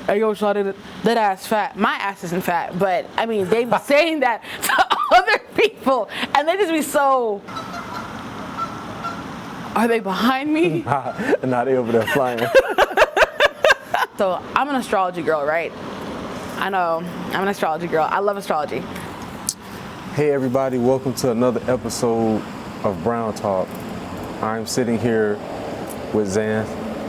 hey, yo, shawty, that ass fat. My ass isn't fat, but I mean, they be saying that to other people, and they just be so. Are they behind me? Nah, they over there flying. So I'm an astrology girl, right? I know, I'm an astrology girl. I love astrology. Hey everybody, welcome to another episode of Brown Talk. I'm sitting here with Zan.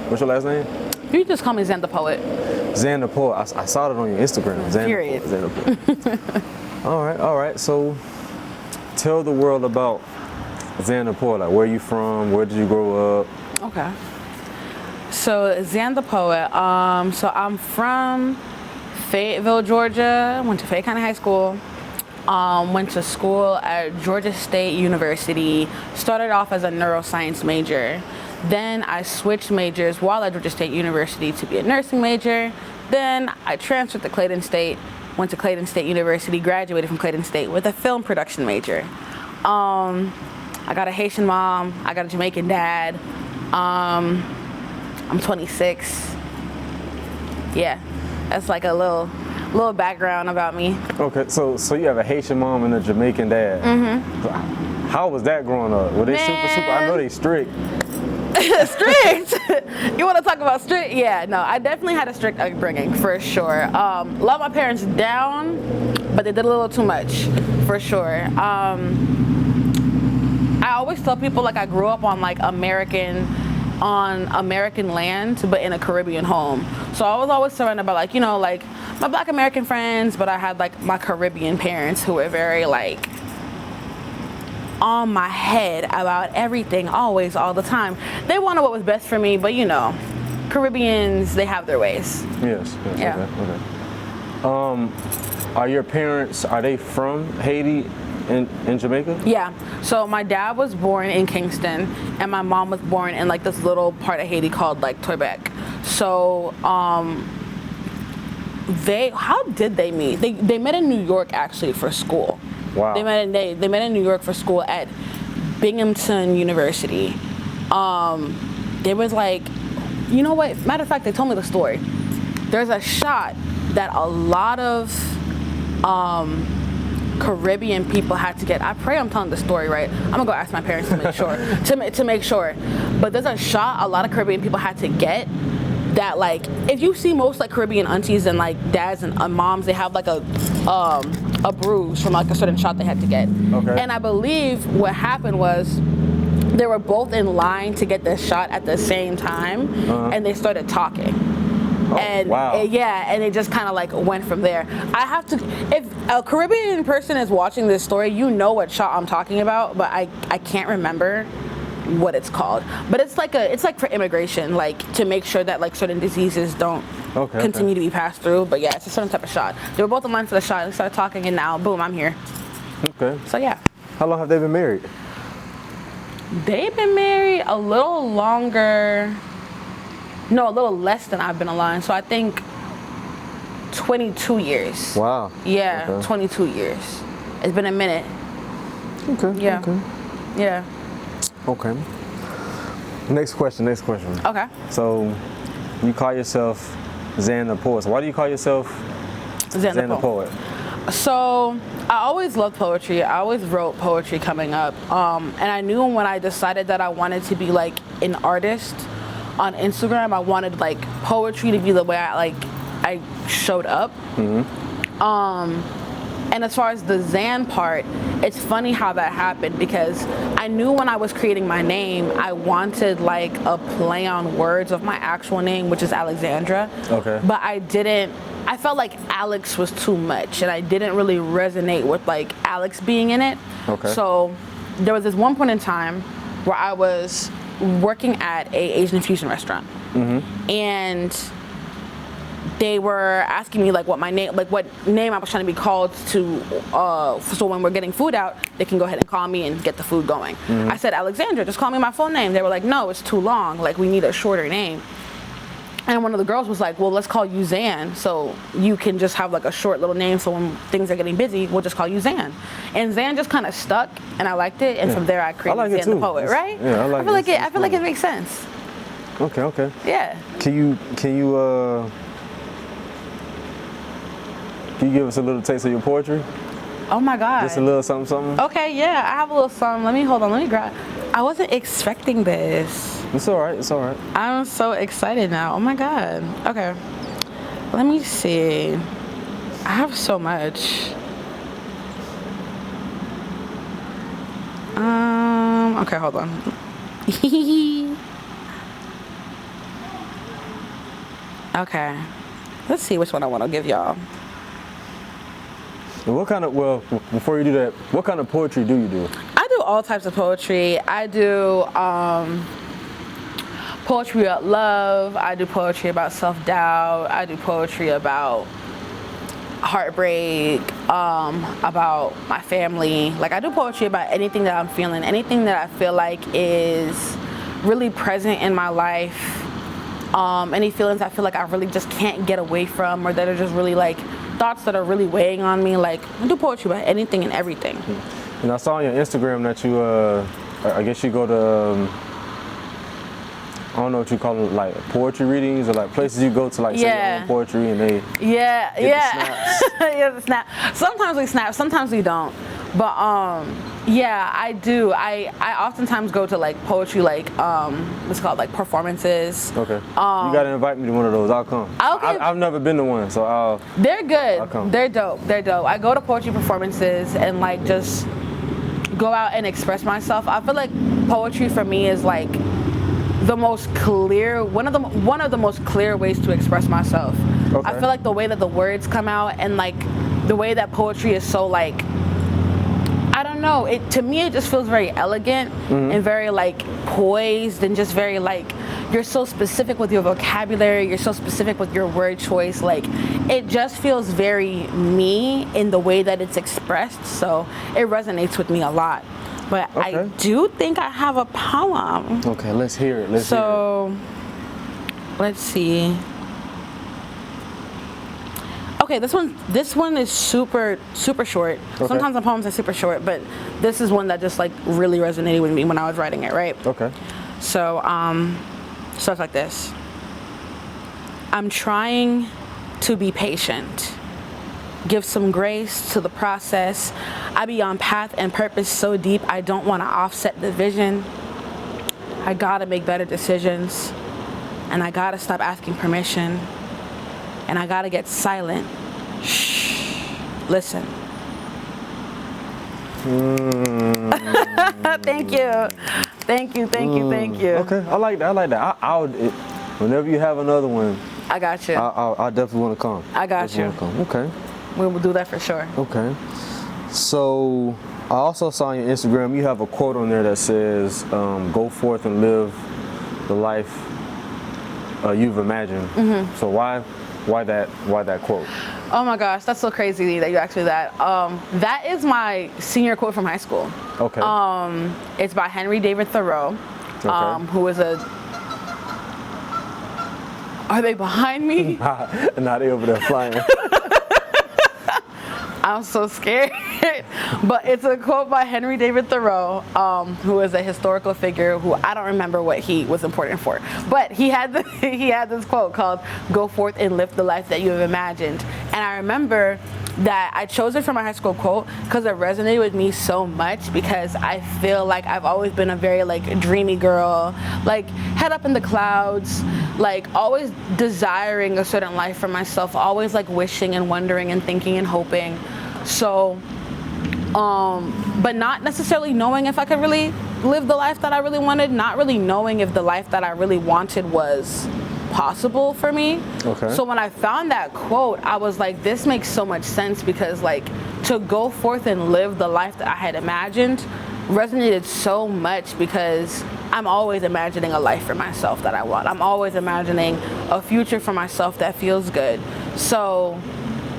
What's your last name? You just call me XanThePoet. XanThePoet. I saw it on your Instagram. Period. XanThePoet. All right. So tell the world about XanThePoet. Like, where you from? Where did you grow up? Okay. So XanThePoet. So I'm from Fayetteville, Georgia. Went to Fayette County High School. Went to school at Georgia State University. Started off as a neuroscience major. Then I switched majors while at Georgia State University to be a nursing major. Then I transferred to Clayton State. Went to Clayton State University. Graduated from Clayton State with a film production major. I got a Haitian mom. I got a Jamaican dad. I'm 26. Yeah, that's like a little background about me. Okay, so you have a Haitian mom and a Jamaican dad. Mm-hmm. How was that growing up? Were they super? I know they strict. Strict? You want to talk about strict? Yeah, no, I definitely had a strict upbringing for sure. Love my parents down, but they did a little too much for sure. I always tell people like I grew up on like American land, but in a Caribbean home. So I was always surrounded by like, you know, like my Black American friends, but I had like my Caribbean parents who were very like on my head about everything, always, all the time. They wanted what was best for me, but you know, Caribbeans, they have their ways. Yes. Yeah. Okay. Are your parents, are they from Haiti in Jamaica? Yeah. So my dad was born in Kingston, and my mom was born in like this little part of Haiti called like Toibec. So how did they meet? They met in New York actually for school. Wow. They met in New York for school at Binghamton University. They was like, you know what? Matter of fact, they told me the story. There's a shot that a lot of Caribbean people had to get. I pray I'm telling the story right. I'm gonna go ask my parents to make sure. to make sure. But there's a shot a lot of Caribbean people had to get. That like, if you see most like Caribbean aunties and like dads and moms, they have like a bruise from like a certain shot they had to get. Okay. And I believe what happened was they were both in line to get this shot at the same time, and they started talking. Oh, and wow. And it just kind of like went from there. I have to, if a Caribbean person is watching this story, you know what shot I'm talking about, but I can't remember what it's called. But it's like for immigration, like to make sure that like certain diseases don't continue to be passed through. But yeah, it's a certain type of shot. They were both in line for the shot. They started talking, and now boom, I'm here. Okay. So yeah. How long have they been married? They've been married a little longer. No, a little less than I've been alive. So I think 22 years. Wow. Yeah, okay. 22 years. It's been a minute. Okay. Yeah. Okay. Yeah. Okay. Next question. Okay. So, you call yourself XanThePoet. So why do you call yourself XanThePoet? So, I always loved poetry. I always wrote poetry coming up. And I knew when I decided that I wanted to be like an artist on Instagram, I wanted like poetry to be the way I showed up. And as far as the Zan part, it's funny how that happened because I knew when I was creating my name, I wanted like a play on words of my actual name, which is Alexandra. Okay. But I felt like Alex was too much and I didn't really resonate with like Alex being in it. Okay. So there was this one point in time where I was working at a Asian fusion restaurant. And they were asking me like what name I was trying to be called to, so when we're getting food out, they can go ahead and call me and get the food going. I said, Alexandra, just call me my full name. They were like, no, it's too long. Like, we need a shorter name. And one of the girls was like, well, let's call you Zan, so you can just have like a short little name, so when things are getting busy, we'll just call you Zan. And Zan just kind of stuck, and I liked it, and from there I created XanThePoet, right? Yeah, I like it. I feel like it makes sense. Okay. Yeah. Can you Can you give us a little taste of your poetry? Oh my God. Just a little something, something? Okay, yeah, I have a little something. Let me grab. I wasn't expecting this. It's all right, it's all right. I'm so excited now. Oh my God. Okay. Let me see. I have so much. Okay, hold on. Okay. Let's see which one I want to give y'all. And what kind of, well, before you do that, what kind of poetry do you do? I do all types of poetry. I do poetry about love. I do poetry about self-doubt. I do poetry about heartbreak, about my family. Like, I do poetry about anything that I'm feeling, anything that I feel like is really present in my life. Any feelings I feel like I really just can't get away from, or that are just really like thoughts that are really weighing on me. Like, I do poetry about anything and everything. And I saw on your Instagram that you, I guess you go to, I don't know what you call them, like poetry readings, or like places you go to like say your own poetry and they get the snaps. yeah, the snap. Sometimes we snap, sometimes we don't. But yeah, I do. I oftentimes go to like poetry, like what's called like performances. Okay. You gotta invite me to one of those. I'll come. Okay. I've never been to one, so They're good. I'll come. They're dope. They're dope. I go to poetry performances and like just go out and express myself. I feel like poetry for me is like the most clear, one of the most clear ways to express myself. Okay. I feel like the way that the words come out and like the way that poetry is so like, I don't know, to me it just feels very elegant and very like poised and just very like, you're so specific with your vocabulary, you're so specific with your word choice, like it just feels very me in the way that it's expressed, so it resonates with me a lot. But okay. I do think I have a poem. Okay, let's hear it. Let's see. Okay, this one is super short. Okay. Sometimes the poems are super short, but this is one that just like really resonated with me when I was writing it, right? Okay. So starts like this. I'm trying to be patient. Give some grace to the process. I be on path and purpose so deep I don't want to offset the vision. I gotta make better decisions, and I gotta stop asking permission, and I gotta get silent. Shh. Listen. Thank you. Okay, I like that. Whenever you have another one, I got you. I definitely want to come. I got you. Okay. We will do that for sure. Okay. So I also saw on your Instagram you have a quote on there that says, "Go forth and live the life you've imagined." So why that quote? Oh my gosh, that's so crazy that you asked me that. That is my senior quote from high school. Okay. It's by Henry David Thoreau, who is a. Are they behind me? Nah, they over there flying. I'm so scared. But it's a quote by Henry David Thoreau, who is a historical figure who I don't remember what he was important for. But he had this quote called, "Go forth and live the life that you have imagined." And I remember that I chose it for my high school quote because it resonated with me so much, because I feel like I've always been a very like dreamy girl, like head up in the clouds, like always desiring a certain life for myself, always like wishing and wondering and thinking and hoping. So but not necessarily knowing if I could really live the life that I really wanted, not really knowing if the life that I really wanted was possible for me. Okay. So when I found that quote, I was like, this makes so much sense, because like to go forth and live the life that I had imagined resonated so much, because I'm always imagining a life for myself that I want. I'm always imagining a future for myself that feels good. So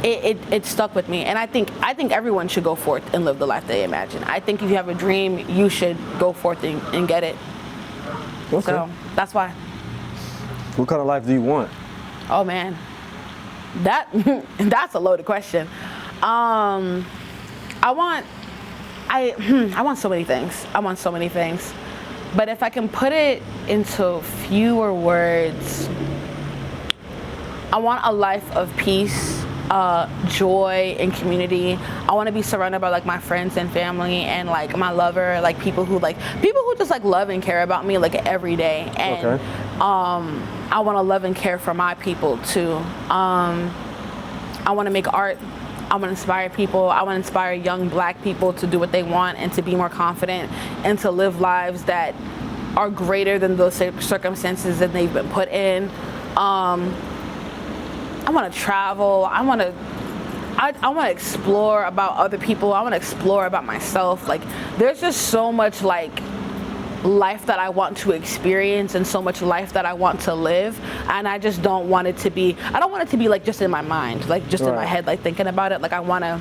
it stuck with me, and I think everyone should go forth and live the life they imagine. I think if you have a dream, you should go forth and get it. Okay. So that's why. What kind of life do you want? Oh man, that's a loaded question. I want so many things. But if I can put it into fewer words, I want a life of peace joy and community. I want to be surrounded by like my friends and family and like my lover, like people who just like love and care about me like every day. And Okay. I want to love and care for my people too. I want to make art. I want to inspire people. I want to inspire young black people to do what they want and to be more confident and to live lives that are greater than those circumstances that they've been put in. I want to travel. I want to explore about other people. I want to explore about myself. Like, there's just so much like life that I want to experience and so much life that I want to live, and I just don't want it to be, I don't want it to be like just in my mind, like just in my head, like thinking about it. Like I want to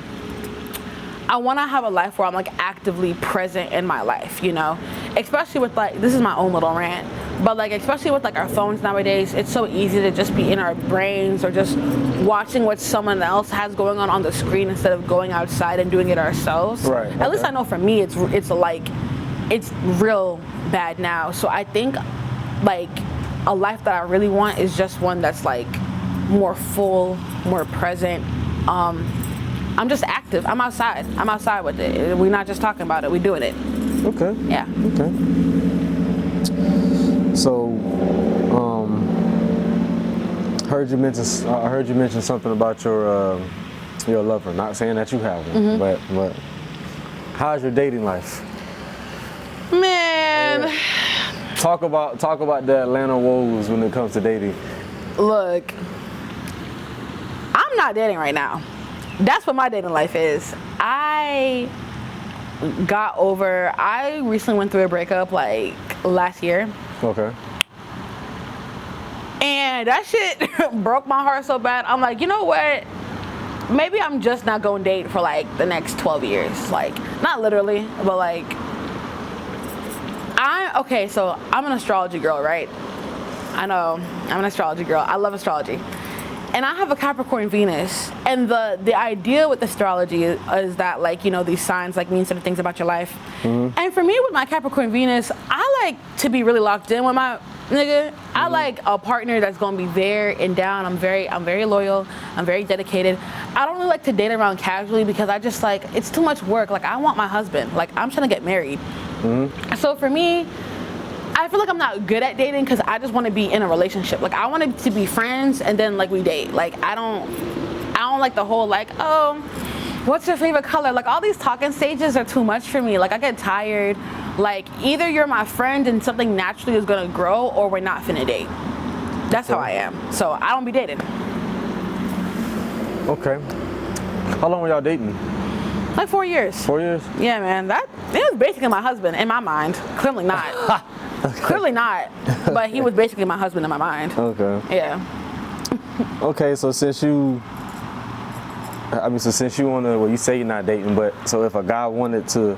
have a life where I'm like actively present in my life, you know, especially with like, this is my own little rant, but like especially with like our phones nowadays, it's so easy to just be in our brains or just watching what someone else has going on the screen instead of going outside and doing it ourselves. Right. At least I know for me, it's like, it's real bad now. So I think like a life that I really want is just one that's like more full, more present. I'm just active. I'm outside with it. We're not just talking about it, we're doing it. Okay. Yeah. Okay. So, I heard you mention something about your lover. Not saying that you have one, but how's your dating life? Man. Yeah. Talk about the Atlanta woes when it comes to dating. Look, I'm not dating right now. That's what my dating life is. I recently went through a breakup like last year. Okay. And that shit broke my heart so bad. I'm like, you know what? Maybe I'm just not going to date for like the next 12 years. Like, not literally, but like, so I'm an astrology girl, right? I know, I'm an astrology girl. I love astrology. And I have a Capricorn Venus. And the idea with astrology is that, like, you know, these signs like mean certain things about your life. Mm-hmm. And for me with my Capricorn Venus, I like to be really locked in with my nigga. Mm-hmm. I like a partner that's gonna be there and down. I'm very loyal. I'm very dedicated. I don't really like to date around casually because I just like, it's too much work. Like, I want my husband. Like, I'm trying to get married. Mm-hmm. So for me, I feel like I'm not good at dating because I just want to be in a relationship. Like, I want it to be friends and then like we date. Like, I don't like the whole like, oh, what's your favorite color? Like, all these talking stages are too much for me. Like, I get tired. Like, either you're my friend and something naturally is gonna grow, or we're not finna date. That's how I am. So I don't be dating. Okay. How long were y'all dating? Like 4 years. 4 years? Yeah, man. It was basically my husband in my mind. Clearly not. Okay. Clearly not. But he was basically my husband in my mind. Okay. Yeah. Okay, so since you wanna, well, you say you're not dating, but so if a guy wanted to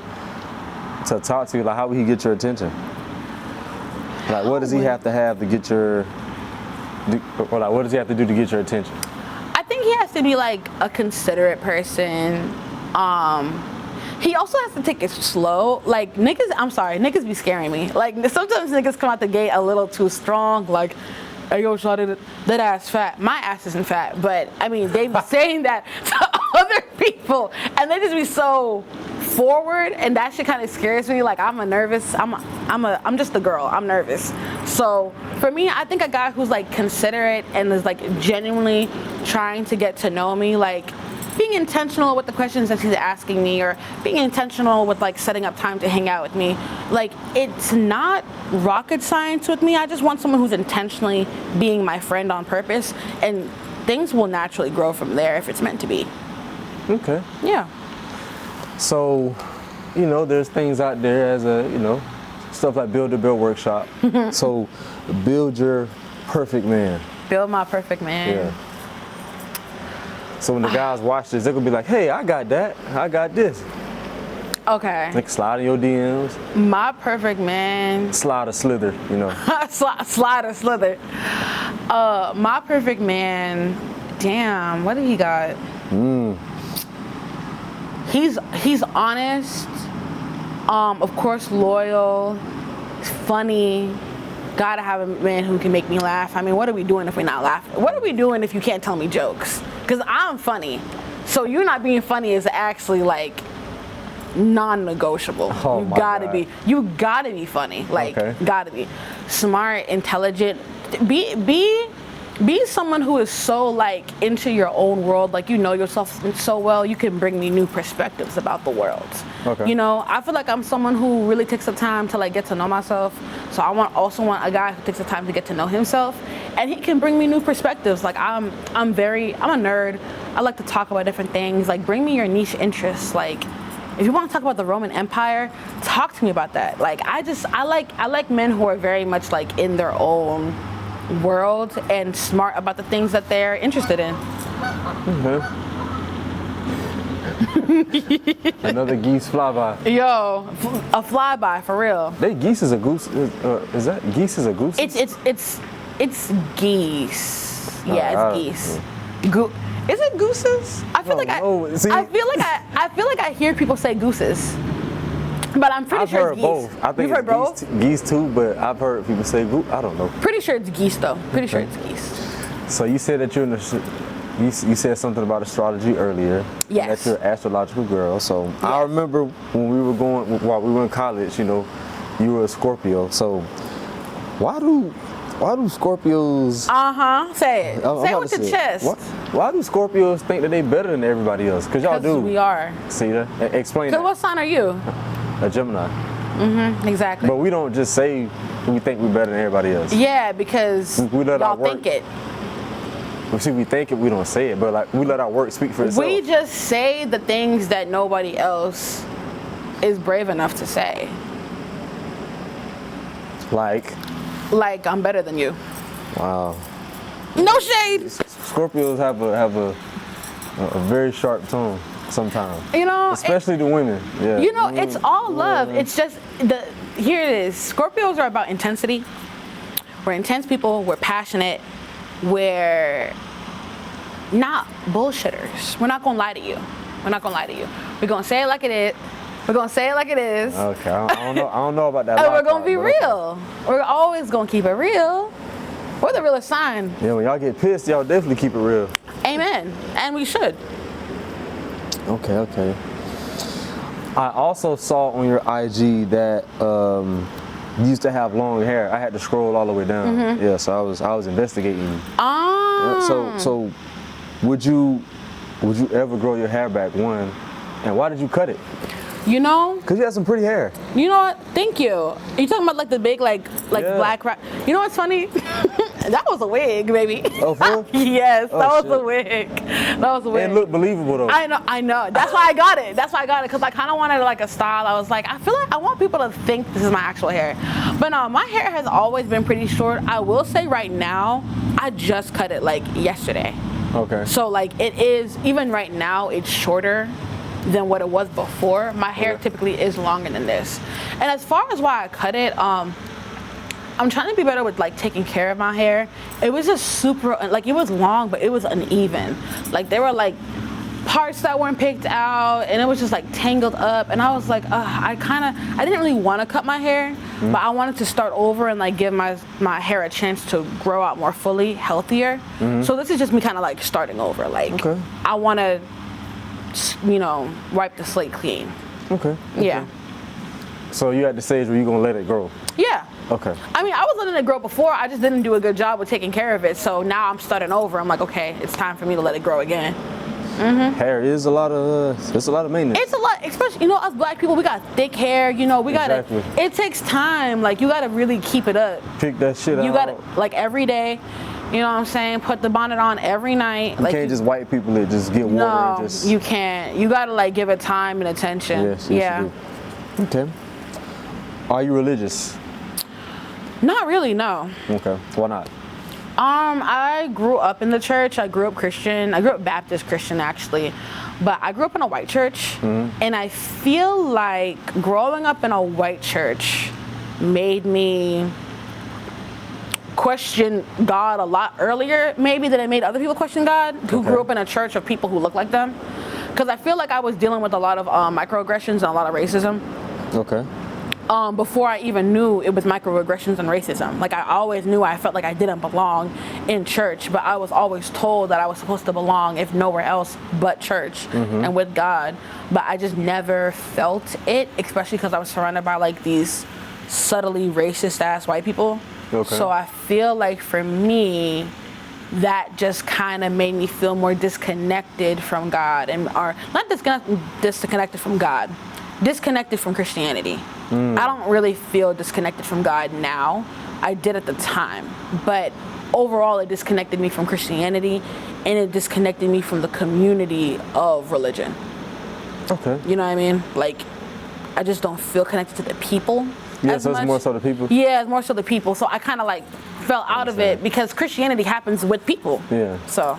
talk to you, like, how would he get your attention? Like, what does he have to get your, or like, what does he have to do to get your attention? I think he has to be like a considerate person. He also has to take it slow. Like, niggas be scaring me. Like, sometimes niggas come out the gate a little too strong. Like, hey, yo, shawty, that ass fat. My ass isn't fat, but I mean, they be saying that to other people, and they just be so forward, and that shit kind of scares me. Like, I'm just a girl. I'm nervous. So for me, I think a guy who's like considerate and is like genuinely trying to get to know me, like, being intentional with the questions that he's asking me, or being intentional with like setting up time to hang out with me. Like, it's not rocket science with me. I just want someone who's intentionally being my friend on purpose, and things will naturally grow from there if it's meant to be. Okay. Yeah. So, you know, there's things out there as a, you know, stuff like Build a Bill Workshop. So, build your perfect man. Build my perfect man. Yeah. So when the guys watch this, they're gonna be like, hey, I got that. I got this. Okay. Like, slide in your DMs. My perfect man. Slide or slither, you know. Slide or slither. My perfect man, damn, what do he got? He's honest. Of course, loyal. Funny. Gotta have a man who can make me laugh. I mean, what are we doing if we're not laughing? What are we doing if you can't tell me jokes? because I'm funny. So you not being funny is actually like non-negotiable. Oh, you gotta be funny. Like, Okay. gotta be smart, intelligent. Be someone who is so like into your own world, like you know yourself so well, you can bring me new perspectives about the world. Okay. You know, I feel like I'm someone who really takes the time to like get to know myself. So I also want a guy who takes the time to get to know himself, and he can bring me new perspectives. Like I'm a nerd. I like to talk about different things. Like bring me your niche interests. Like if you want to talk about the Roman Empire, talk to me about that. Like I like men who are very much like in their own world and smart about the things that they're interested in. Another geese flyby. Yo, a flyby for real. Geese is a goose. Is that geese is a goose? It's geese. Yeah, it's yeah. geese. Is it gooses? I feel I feel like I hear people say gooses. But I'm pretty sure it's geese. Both. I think You've heard both? Geese too, but I've heard people say goose. I don't know. Pretty sure it's geese though. Pretty sure it's geese. So you said that you said something about astrology earlier. Yes. That you're an astrological girl. So yes. I remember when we were in college, you know, you were a Scorpio. So why do Scorpios? Say it. Say it with your chest. Why do Scorpios think that they better than everybody else? Because y'all do. We are. See that? Explain that. Because what sign are you? A Gemini. Exactly. But we don't just say we think we're better than everybody else. Yeah, because we let y'all our work, think it. We think it, we don't say it, but like we let our work speak for itself. We just say the things that nobody else is brave enough to say. Like I'm better than you. Wow. No shade. Scorpios have a very sharp tone sometimes. You know, especially the women. Yeah. You know, it's all love. It's just here it is. Scorpios are about intensity. We're intense people. We're passionate. We're not bullshitters. We're not gonna lie to you. We're gonna say it like it is. Okay, I don't know about that. And we're gonna be real. We're always gonna keep it real. We're the realest sign. Yeah, when y'all get pissed, y'all definitely keep it real. Amen. And we should. Okay. I also saw on your IG that you used to have long hair. I had to scroll all the way down. Yeah, so I was investigating you. Oh. So would you ever grow your hair back, one? And why did you cut it? You know? Because you had some pretty hair. You know what? Thank you. Are you talking about like the big yeah. Black wrap? You know what's funny? That was a wig, baby. Oh, for real? Yes, that was a wig. That was a wig. It looked believable though. I know. That's why I got it. Because I kind of wanted like a style. I was like, I feel like I want people to think this is my actual hair. But no, my hair has always been pretty short. I will say right now, I just cut it like yesterday. Okay. So like it is, even right now, it's shorter than what it was before. My hair typically is longer than this. And as far as why I cut it, I'm trying to be better with like taking care of my hair. It was just super, like it was long, but it was uneven. Like there were like parts that weren't picked out and it was just like tangled up. And I was like, I didn't really want to cut my hair, but I wanted to start over and like give my hair a chance to grow out more fully, healthier. So this is just me kind of like starting over. Like I want to, wipe the slate clean. Okay. Yeah. So you at the stage where you're gonna let it grow? Yeah. Okay. I mean, I was letting it grow before. I just didn't do a good job with taking care of it. So now I'm starting over. I'm like, okay, it's time for me to let it grow again. Hair is a lot of maintenance. It's a lot, especially us black people. We got thick hair. We gotta. It takes time. Like you gotta really keep it up. Pick that shit out. You gotta like every day. You know what I'm saying? Put the bonnet on every night. You can't just white people it, just get water and just... No, you can't. You gotta like give it time and attention. Yes, yeah. You do. Okay. Are you religious? Not really, no. Okay. Why not? I grew up in the church. I grew up Christian. I grew up Baptist Christian actually. But I grew up in a white church. And I feel like growing up in a white church made me question God a lot earlier, maybe, than it made other people question God who grew up in a church of people who look like them. Because I feel like I was dealing with a lot of microaggressions and a lot of racism. Okay. before I even knew it was microaggressions and racism. Like, I always knew I felt like I didn't belong in church, but I was always told that I was supposed to belong if nowhere else but church and with God. But I just never felt it, especially because I was surrounded by like these subtly racist ass white people. Okay. So I feel like for me, that just kind of made me feel more disconnected from God, and or not disconnected from God, disconnected from Christianity. I don't really feel disconnected from God now. I did at the time, but overall it disconnected me from Christianity, and it disconnected me from the community of religion. Okay. You know what I mean? Like, I just don't feel connected to the people. Yeah, as so it's much. more so the people? Yeah, it's more so the people. So I kind of like fell out of it because Christianity happens with people. Yeah. So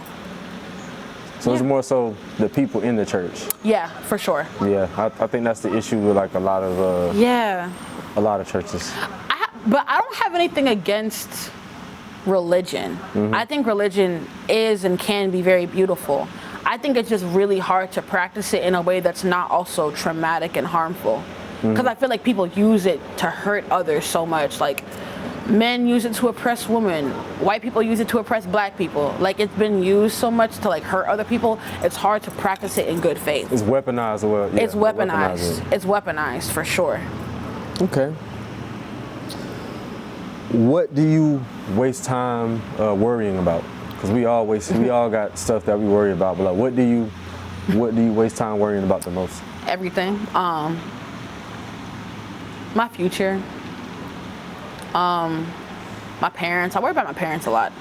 it's more so the people in the church. yeah, for sure. Yeah, I think that's the issue with like a lot of churches. But I don't have anything against religion. I think religion is and can be very beautiful. I think it's just really hard to practice it in a way that's not also traumatic and harmful. Because I feel like people use it to hurt others so much. Like, men use it to oppress women. White people use it to oppress black people. Like, it's been used so much to like hurt other people. It's hard to practice it in good faith. It's weaponized. Well, yeah, it's weaponized. It's weaponized for sure. Okay. What do you waste time worrying about? Because we all got stuff that we worry about. But like, what do you waste time worrying about the most? Everything. My future. My parents. I worry about my parents a lot.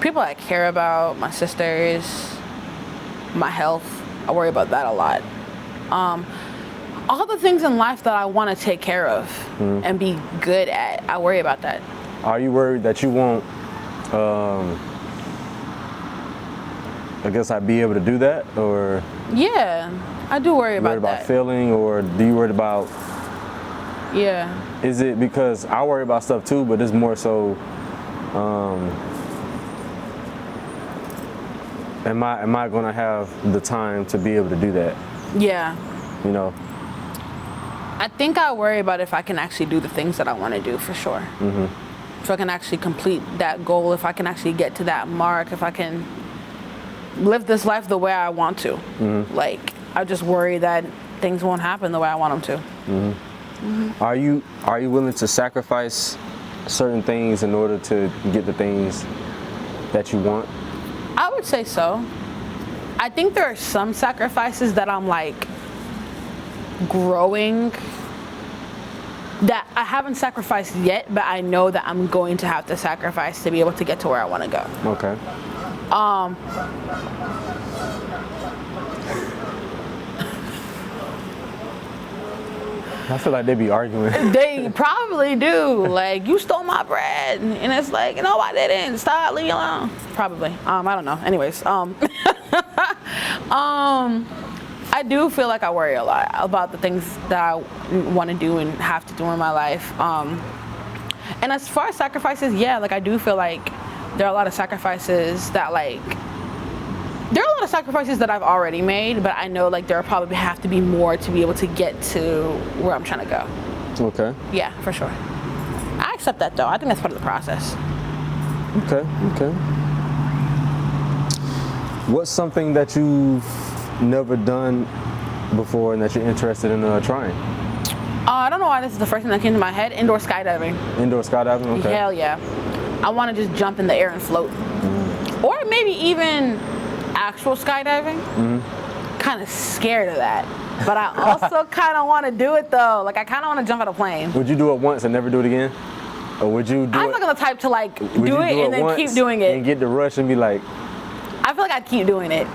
People I care about, my sisters, my health. I worry about that a lot. All the things in life that I want to take care of and be good at, I worry about that. Are you worried that you won't, I guess I'd be able to do that, or? Yeah, I do worry about that. Worried about failing, or do you worry about? Yeah. Is it because I worry about stuff too, but it's more so, am I gonna have the time to be able to do that? Yeah. You know. I think I worry about if I can actually do the things that I want to do, for sure. If I can actually complete that goal, if I can actually get to that mark, if I can live this life the way I want to. Like, I just worry that things won't happen the way I want them to. Are you willing to sacrifice certain things in order to get the things that you want? I would say so. I think there are some sacrifices that I'm like growing that I haven't sacrificed yet, but I know that I'm going to have to sacrifice to be able to get to where I want to go. Okay. I feel like they be arguing. They probably do. Like, you stole my bread, and it's like, no, I didn't. Stop, leave me alone. Probably. I don't know. Anyways, I do feel like I worry a lot about the things that I want to do and have to do in my life. And as far as sacrifices, yeah, like, I do feel like there are a lot of sacrifices that, like, there are a lot of sacrifices that I've already made, but I know, like, there probably have to be more to be able to get to where I'm trying to go. Okay. Yeah, for sure. I accept that, though. I think that's part of the process. Okay. What's something that you've never done before and that you're interested in trying? I don't know why this is the first thing that came to my head. Indoor skydiving. Indoor skydiving? Okay. Hell yeah. I want to just jump in the air and float. Or maybe even actual skydiving. Kind of scared of that. But I also kind of want to do it, though. Like, I kind of want to jump out of a plane. Would you do it once and never do it again? Or would you do I'm not going to type to, like, do it and then keep doing it. And get the rush and be like... I feel like I'd keep doing it.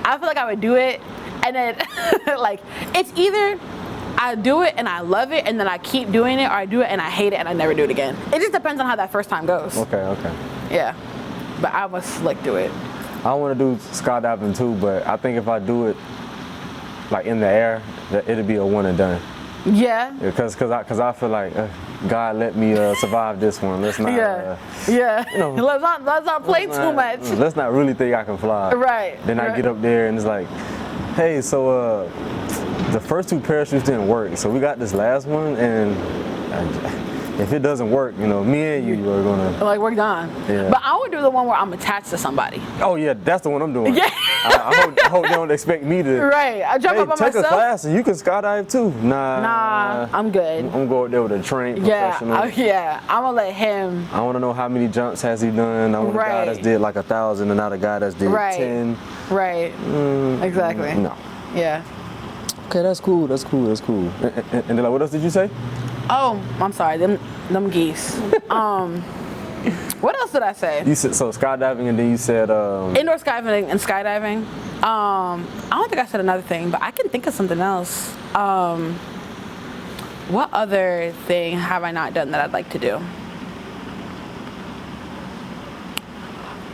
I feel like I would do it and then, like, it's either I do it and I love it and then I keep doing it, or I do it and I hate it and I never do it again. It just depends on how that first time goes. Okay. Yeah. But I would slick do it. I want to do skydiving too, but I think if I do it like in the air, that it'll be a one and done. Yeah. Because I feel like God let me survive this one. Let's not. You know, let's not play too much. Let's not really think I can fly. Right. Then I get up there and it's like, hey, so the first 2 parachutes didn't work, so we got this last one, and if it doesn't work, you know, me and you are gonna Like, we're done. Yeah. But I would do the one where I'm attached to somebody. Oh yeah, that's the one I'm doing. Yeah. I hope they don't expect me to. Right. I jump Hey, up by take myself. a class and you can skydive too. Nah, I'm good. I'm going there with a trained professional. Yeah. I'm gonna let him. I want to know how many jumps has he done. I want a guy that's did like 1,000 and not a guy that's did 10. Right. Exactly. No. Yeah. Okay, that's cool. That's cool. That's cool. And then like, what else did you say? Oh, I'm sorry. Them geese. What else did I say? You said so skydiving, and then you said Indoor skydiving and skydiving. I don't think I said another thing, but I can think of something else. What other thing have I not done that I'd like to do?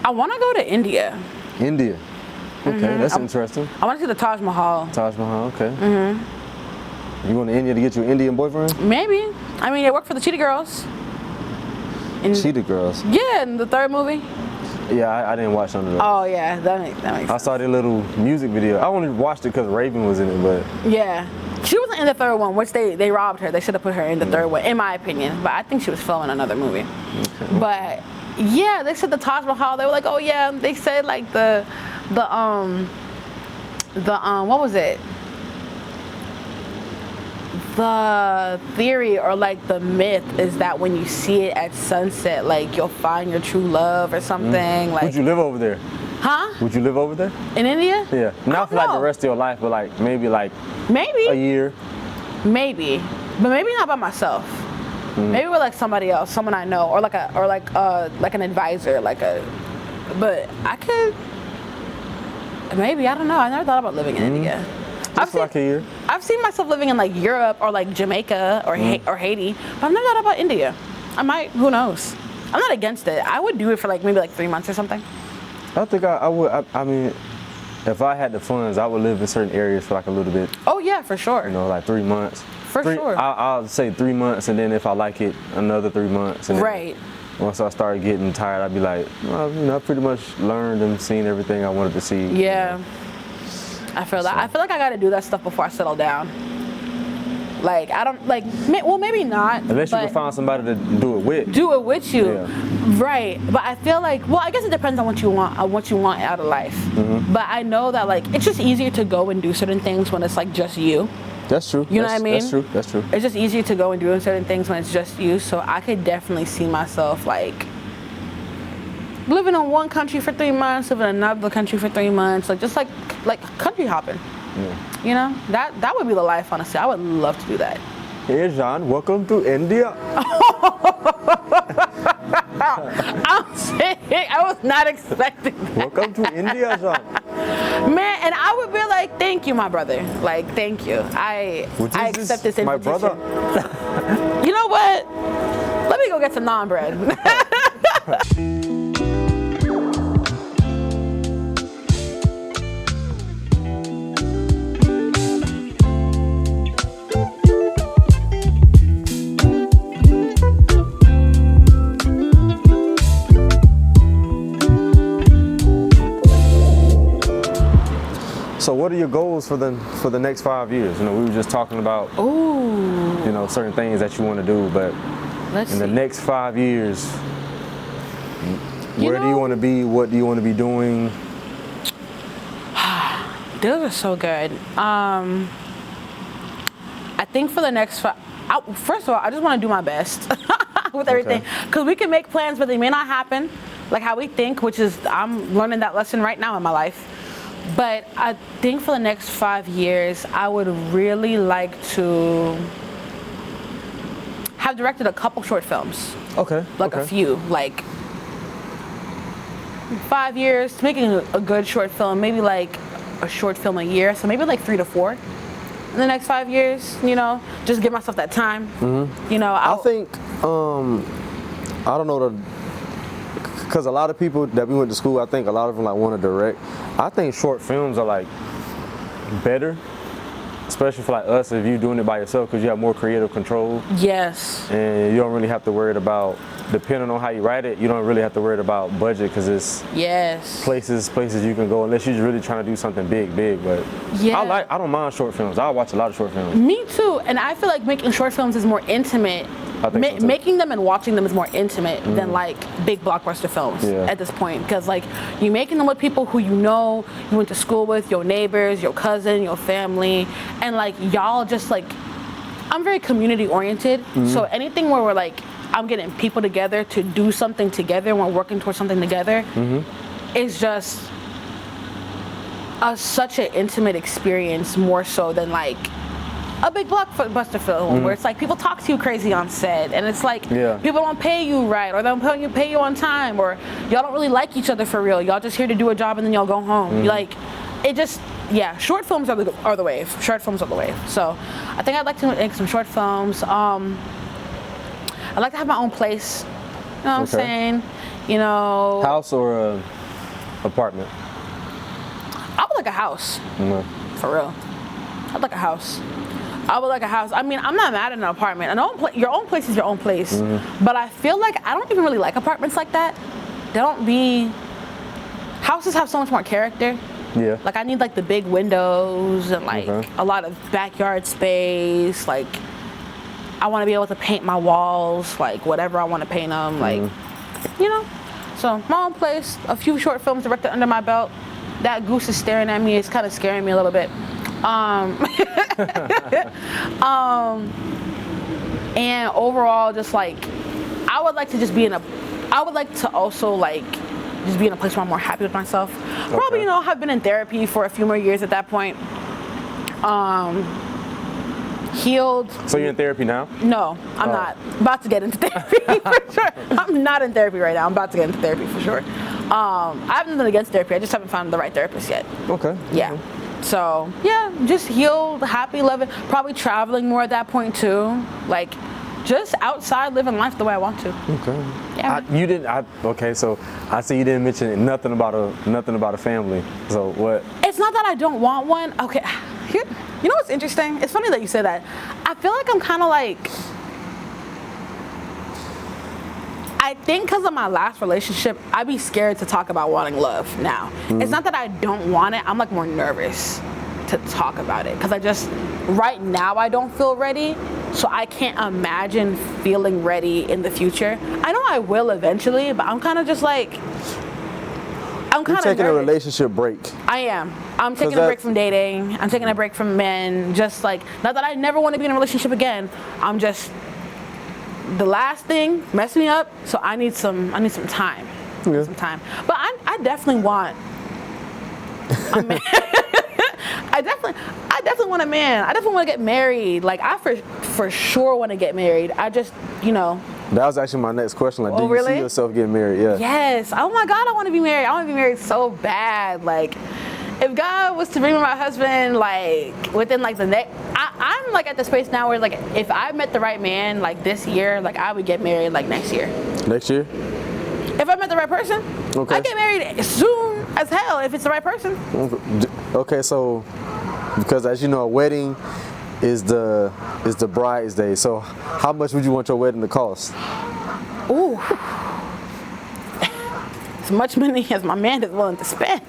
I want to go to India. India. Okay, that's interesting. I want to see the Taj Mahal. Taj Mahal. Okay. You going to India to get you an Indian boyfriend? Maybe. I mean, it worked for the Cheetah Girls. Cheetah Girls. Yeah, in the 3rd movie. Yeah, I didn't watch none of that. Oh yeah, that makes I sense. saw their little music video. I only watched it because Raven was in it, but Yeah. She wasn't in the 3rd one, which they robbed her. They should have put her in the 3rd one, in my opinion. But I think she was filming another movie. Okay. But yeah, they said the Taj Mahal. They were like, oh yeah. They said like the what was it? The theory or like the myth is that when you see it at sunset, like you'll find your true love or something. Like, would you live over there? Huh? Would you live over there? In India? Yeah. Not for like the rest of your life, but like maybe a Maybe. year. Maybe. But maybe not by myself. Maybe with like somebody else, someone I know, or like an advisor, but I could maybe, I don't know. I never thought about living in India. Just for like a year. I've seen myself living in like Europe or like Jamaica or Haiti, but I've never thought about India. I might, who knows? I'm not against it. I would do it for like maybe like 3 months or something. I think I would. I mean, if I had the funds, I would live in certain areas for like a little bit. Oh yeah, for sure. You know, like 3 months. For sure. I'll say 3 months, and then if I like it, another 3 months. And Right. Once I started getting tired, I'd be like, well, you know, I pretty much learned and seen everything I wanted to see. Yeah. I feel that. I feel like I got to do that stuff before I settle down. Like I don't like. Well, maybe not. Unless you can find somebody to do it with. Do it with you, Yeah. right? But I feel like, well, I guess it depends on what you want, out of life. But I know that like it's just easier to go and do certain things when it's like just you. That's true. You know what I mean? That's true. That's true. It's just easier to go and do certain things when it's just you. So I could definitely see myself like living in one country for 3 months, living in another country for 3 months, like just like country hopping. Yeah. You know, that would be the life. Honestly, I would love to do that. Hey Jean, welcome to India. I'm sick. I was not expecting that. Welcome to India, Jean. Man, and I would be like, thank you, my brother. Like, thank you. I accept this invitation. My brother. You know what? Let me go get some naan bread. So what are your goals for the next 5 years? You know, we were just talking about you know, certain things that you want to do, but in the next 5 years, where do you want to be? What do you want to be doing? Those are so good. I think for the next first of all, I just want to do my best with everything, because we can make plans, but they may not happen like how we think, which is I'm learning that lesson right now in my life. But I think for the next 5 years, I would really like to have directed a couple short films. Okay. Like a few, like 5 years, making a good short film, maybe like a short film a year. So maybe like 3 to 4 in the next 5 years, you know, just give myself that time. You know, I think, I don't know because a lot of people that we went to school, I think a lot of them like want to direct. I think short films are like better, especially for like us if you're doing it by yourself, because you have more creative control. Yes. And you don't really have to worry about depending on how you write it, you don't really have to worry about budget because it's Yes. places you can go unless you're really trying to do something big. But Yeah. I don't mind short films. I watch a lot of short films. Me too. And I feel like making short films is more intimate. I think so too. Making them and watching them is more intimate than like big blockbuster films at this point, because like you're making them with people who you know, you went to school with, your neighbors, your cousin, your family, and like y'all just like, I'm very community oriented, so anything where we're like, I'm getting people together to do something together and we're working towards something together is just such an intimate experience, more so than like a big blockbuster film where it's like people talk to you crazy on set, and it's like people don't pay you right, or they don't pay you on time, or y'all don't really like each other for real. Y'all just here to do a job and then y'all go home. Like, it just, short films are the wave. Short films are the wave. So I think I'd like to make some short films. I'd like to have my own place. You know what I'm saying? You know, House or apartment? I would like a house. For real. I'd like a house. I would like a house. I mean, I'm not mad at an apartment. Your own place is your own place. But I feel like I don't even really like apartments like that. Houses have so much more character. Yeah. Like, I need like the big windows and like a lot of backyard space. Like, I want to be able to paint my walls, like whatever I want to paint them, like, you know. So my own place, a few short films directed under my belt. That goose is staring at me. It's kind of scaring me a little bit. And overall, just like, I would like to just be I would like to also like just be in a place where I'm more happy with myself. Probably, you know, have been in therapy for a few more years at that point. Healed. So you're in therapy now? No, I'm not. About to get into therapy for sure. I'm not in therapy right now. I'm about to get into therapy for sure. I have nothing against therapy. I just haven't found the right therapist yet. Okay. Yeah. So yeah, just healed, happy, loving. Probably traveling more at that point too. Like, just outside living life the way I want to. Okay. Yeah. Okay, so I see you didn't mention nothing about a family. So what? It's not that I don't want one. Okay. Here, you know what's interesting? It's funny that you say that. I feel like I'm kind of like, I think because of my last relationship, I'd be scared to talk about wanting love now. It's not that I don't want it. I'm like more nervous to talk about it because right now I don't feel ready. So I can't imagine feeling ready in the future. I know I will eventually, but I'm kind of just like, I'm kind of taking nervous. a relationship break. I am. I'm taking a break from dating. I'm taking a break from men. Just like, not that I never want to be in a relationship again. I'm just, the last thing messed me up. So I need some time. Yeah. Some time. But I definitely want a man. I definitely want a man. I definitely want to get married. Like, I for sure want to get married. I just, you know. That was actually my next question. Like, do you really? see yourself getting married? Yeah. Yes. Oh my God, I want to be married. I want to be married so bad. Like, if God was to bring me my husband, like, within like the next, I'm like at the space now where like, if I met the right man like this year, like I would get married like next year. Next year? If I met the right person, I get married soon as hell if it's the right person. Okay, so because as you know, a wedding is the bride's day. So how much would you want your wedding to cost? Ooh, as much money as my man is willing to spend.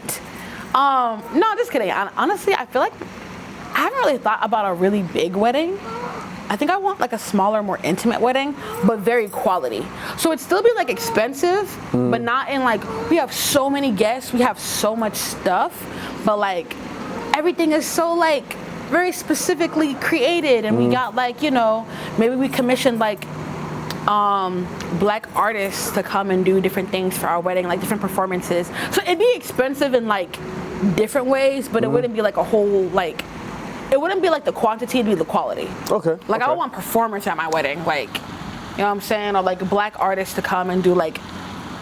No, just kidding. Honestly, I feel like I haven't really thought about a really big wedding. I think I want like a smaller, more intimate wedding, but very quality. So it'd still be like expensive, but not in like, we have so many guests, we have so much stuff, but like everything is so like very specifically created, and we got like, you know, maybe we commissioned like black artists to come and do different things for our wedding, like different performances. So it'd be expensive in like different ways, but it wouldn't be like a whole like, it wouldn't be like the quantity, it'd be the quality. Okay. Like, I would want performers at my wedding, like, you know what I'm saying? Or like black artists to come and do like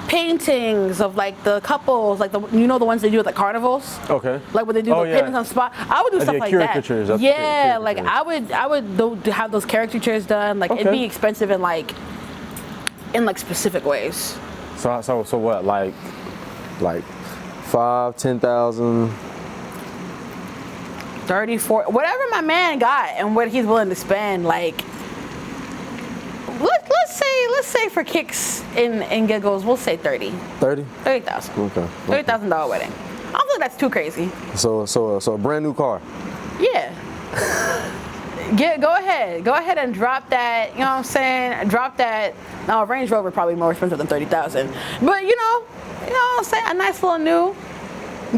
paintings of like the couples, like the, you know, the ones they do at the carnivals? Okay. Like when they do the paintings on spot. I would do stuff like that. Yeah, like I would have those caricatures done. Like it'd be expensive in like specific ways. So what, like 5,000-10,000? 30, 40, whatever my man got and what he's willing to spend. Like, let's just say for kicks and giggles, we'll say 30. 30? 30,000. Okay. $30,000 wedding. I don't think that's too crazy. So a brand new car. Yeah. Go ahead and drop that, you know what I'm saying? Drop that. Now, a Range Rover probably more expensive than 30,000. But you know what I'm saying? A nice little new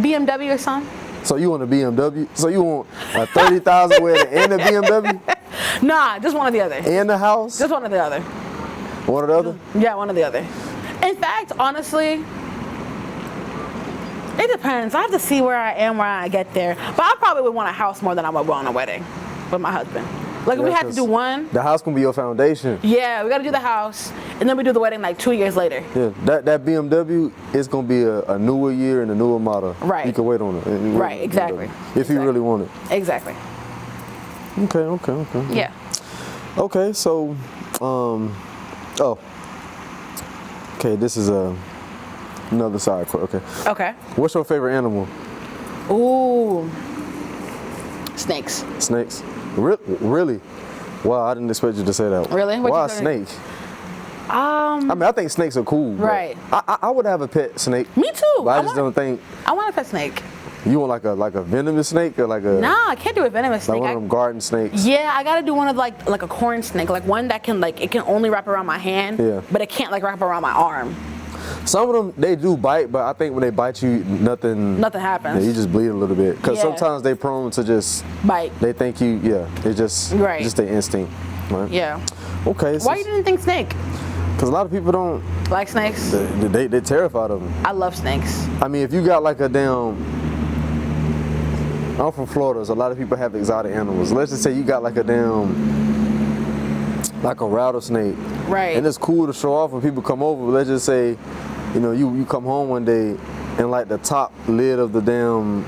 BMW or something. So you want a BMW? So you want a 30,000 wedding and a BMW? Nah, just one or the other. And the house? Just one or the other. One or the other? Yeah, one or the other. In fact, honestly, it depends. I have to see where I am when I get there. But I probably would want a house more than I would want a wedding with my husband. Like, if we had to do one. The house can be your foundation. Yeah, we got to do the house, and then we do the wedding like 2 years later. Yeah, that BMW is going to be a newer year and a newer model. Right. You can wait on it. Right, exactly. If you really want it. Exactly. Okay. Yeah. Okay, so, okay, this is another side question. Okay. What's your favorite animal? Ooh. Snakes. Snakes? Really? Wow, I didn't expect you to say that. Really? What'd Why you a say? snake? I mean, I think snakes are cool. Right. I would have a pet snake. Me too. But I just don't think. I want a pet snake. You want like a venomous snake or like a? Nah, I can't do a venomous snake. Like one of them garden snakes. Yeah, I gotta do one of like a corn snake, like one that can it can only wrap around my hand. Yeah. But it can't wrap around my arm. Some of them, they do bite, but I think when they bite you, nothing happens. Yeah, you just bleed a little bit. Because sometimes they prone to just bite. They think it's just their instinct. Right? Yeah. Okay. Why you didn't think snake? Because a lot of people don't. Like snakes? They're terrified of them. I love snakes. I mean, if you got like a damn. I'm from Florida, so a lot of people have exotic animals. Let's just say you got like a rattlesnake. Right. And it's cool to show off when people come over. But let's just say, you come home one day and like the top lid of the damn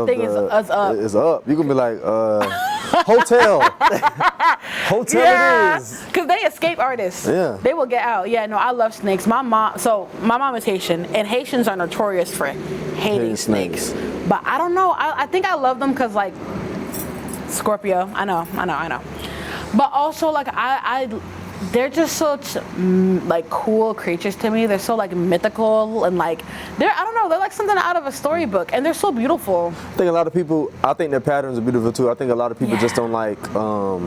thing is up. Is up. You can be like, hotel. Hotel it is. Because they escape artists. Yeah. They will get out. Yeah, no, I love snakes. My mom is Haitian, and Haitians are notorious for hating snakes. But I don't know. I think I love them because, like, Scorpio. I know. But also, like, they're just such like cool creatures to me. They're so like mythical and like they're like something out of a storybook, and they're so beautiful. I think a lot of people. I think their patterns are beautiful too. I think a lot of people just don't like.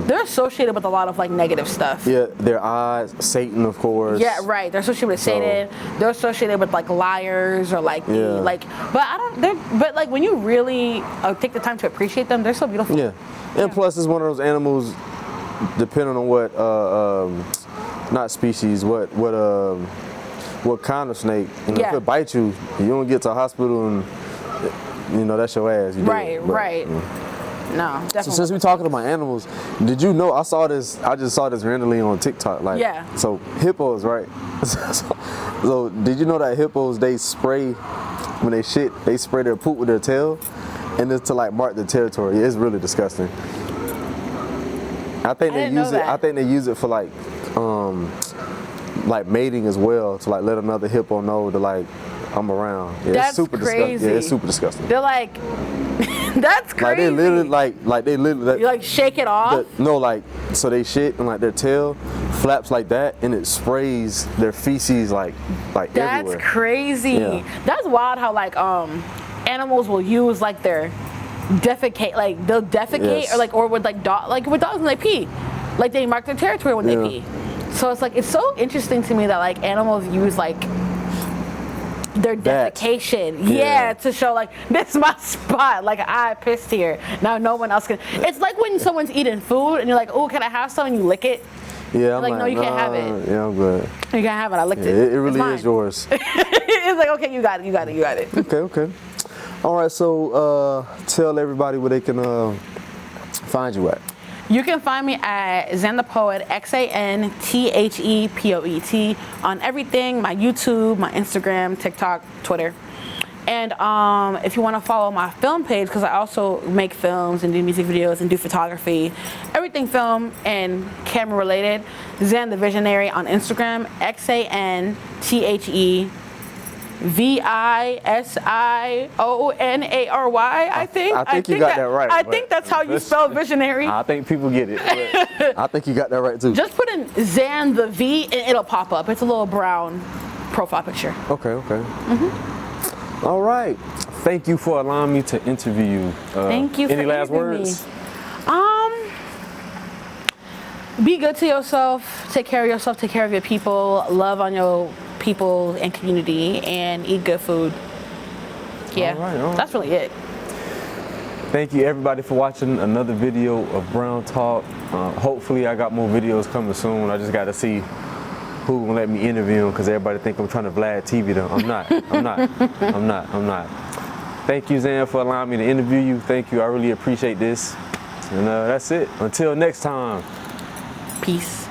They're associated with a lot of like negative stuff. Yeah, their eyes, Satan, of course. Yeah, right. They're associated with Satan. They're associated with like liars or like But like when you really take the time to appreciate them, they're so beautiful. Yeah, and plus it's one of those animals. Depending on what, not species, what kind of snake. If it bites you, you don't get to the hospital and that's your ass. Right. No, definitely. So since we're talking about animals, did you know I just saw this randomly on TikTok. So hippos, right? So did you know that hippos, they spray when they shit, they spray their poop with their tail, and it's to like mark the territory. It's really disgusting. I think they use it for like mating as well, to like let another hippo know to like I'm around. Yeah, that's it's super crazy. Disgusting. Yeah, it's super disgusting. They're like, that's crazy. Like they literally you like shake it off. So they shit and like their tail flaps like that, and it sprays their feces like everywhere. That's crazy. Yeah. That's wild how like animals will use like their defecate, like they'll defecate or with like with dogs when they pee, like they mark their territory when they pee. So it's so interesting to me that like animals use like their defecation to show like this is my spot, like I pissed here, now no one else can. It's like when someone's eating food and you're like, oh, can I have some, and you lick it. Yeah, I'm like, no, you can't have it. Yeah, I'm good. You can't have it. I licked it. It really is yours. It's like, okay, you got it. Okay. All right, so tell everybody where they can find you at. You can find me at XanThePoet, XanThePoet, on everything, my YouTube, my Instagram, TikTok, Twitter. And if you want to follow my film page, because I also make films and do music videos and do photography, everything film and camera related, Xan the Visionary on Instagram, XanThePoet. Visionary. I think. I think you got that right. I think that's how you spell visionary. I think people get it. I think you got that right too. Just put in Xan the V and it'll pop up. It's a little brown profile picture. Okay. All right. Thank you for allowing me to interview you. Thank you for any last interviewing words? me. Be good to yourself. Take care of yourself. Take care of your people. Love on your people and community, and eat good food. Yeah, all right. That's really it. Thank you everybody for watching another video of Brown Talk. Hopefully I got more videos coming soon. I just got to see who gonna let me interview him, because everybody think I'm trying to Vlad TV them. I'm not. I'm not. Thank you, Xan, for allowing me to interview you. Thank you. I really appreciate this. And that's it. Until next time. Peace.